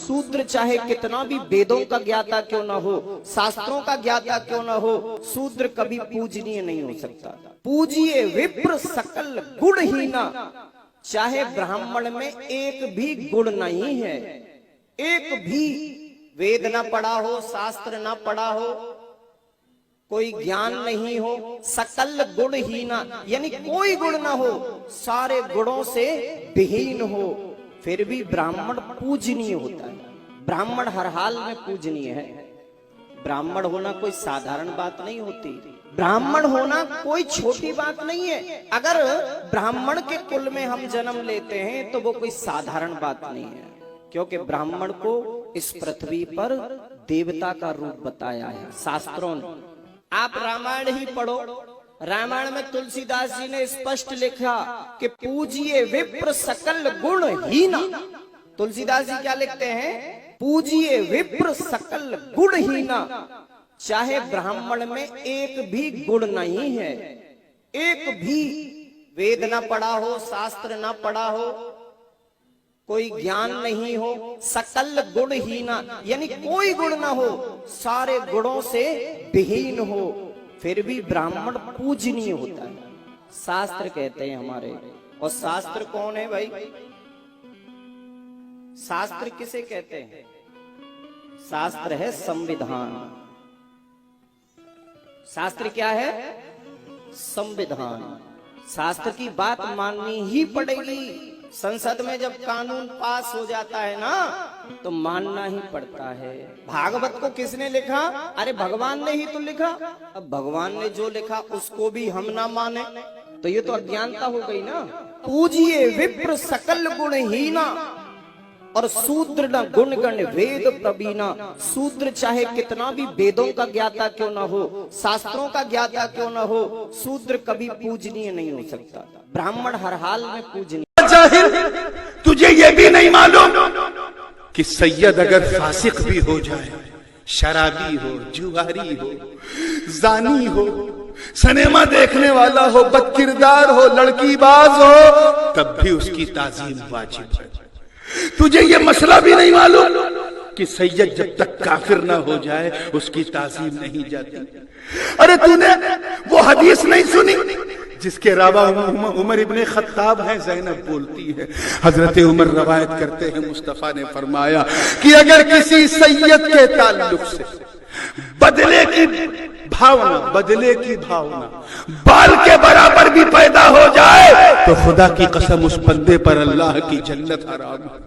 शूद्र चाहे कितना भी वेदों का ज्ञाता क्यों ना हो, शास्त्रों का ज्ञाता क्यों ना हो, शूद्र कभी पूजनीय नहीं हो सकता। पूजिए विप्र सकल गुणहीना, चाहे ब्राह्मण में एक भी गुण नहीं है, एक भी वेद ना पढ़ा हो, शास्त्र ना पढ़ा हो, कोई ज्ञान नहीं हो, सकल गुणहीना यानी कोई गुण ना हो, सारे गुणों से विहीन हो, फिर भी ब्राह्मण पूजनीय होता है। ब्राह्मण हर हाल में पूजनीय है। ब्राह्मण होना कोई साधारण बात नहीं होती, ब्राह्मण होना कोई छोटी बात नहीं है। अगर ब्राह्मण के कुल में हम जन्म लेते हैं तो वो कोई साधारण बात नहीं है, क्योंकि ब्राह्मण को इस पृथ्वी पर देवता का रूप बताया है शास्त्रों ने। आप रामायण ही पढ़ो, रामायण में तुलसीदास जी ने स्पष्ट लिखा कि पूजिए विप्र सकल गुणहीना। तुलसीदास जी क्या लिखते हैं? पूजिए विप्र सकल गुणहीना, चाहे ब्राह्मण में एक भी गुण नहीं है, एक भी वेद ना पढ़ा हो, शास्त्र ना पढ़ा हो, कोई ज्ञान नहीं हो, सकल गुणहीना यानी कोई गुण ना हो, सारे गुणों से विहीन हो, फिर भी ब्राह्मण पूजनीय होता है। शास्त्र कहते हैं हमारे। और शास्त्र कौन है भाई? शास्त्र किसे कहते हैं? शास्त्र है संविधान। शास्त्र क्या है? संविधान। शास्त्र की बात माननी ही पड़ेगी। संसद में जब कानून पास हो जाता है ना, तो मानना ही पड़ता है। भागवत को किसने लिखा? अरे भगवान ने ही तो लिखा। अब भगवान ने जो लिखा उसको भी हम ना माने तो ये तो अज्ञानता हो गई ना। पूजिए विप्र सकल गुणहीना और शूद्र न गुण गण वेद प्रवीणा। शूद्र चाहे कितना भी वेदों का ज्ञाता क्यों ना हो, शास्त्रों का ज्ञाता क्यों ना हो, शूद्र कभी पूजनीय नहीं हो सकता। ब्राह्मण हर हाल में पूजनीय। तुझे ये भी नहीं मालूम कि सैयद अगर फासिक भी हो जाए, शराबी हो, जुआरी हो, जानी हो, सिनेमा देखने वाला हो, बदकिरदार हो, लड़कीबाज हो, तब भी उसकी ताजीम वाजिब है। तुझे ये मसला भी नहीं मालूम कि सैयद जब तक काफिर ना हो जाए उसकी ताजीम नहीं जाती। अरे तूने वो हदीस नहीं सुनी जिसके रावा उमर इब्ने खत्ताब है, ज़ैनब बोलती है, हजरत उमर रवायत करते हैं, मुस्तफा ने फरमाया कि अगर किसी सैयद के ताल्लुक से बदले की भावना बाल के बराबर भी पैदा हो जाए तो खुदा की कसम उस बंदे पर अल्लाह की जन्नत हराम है।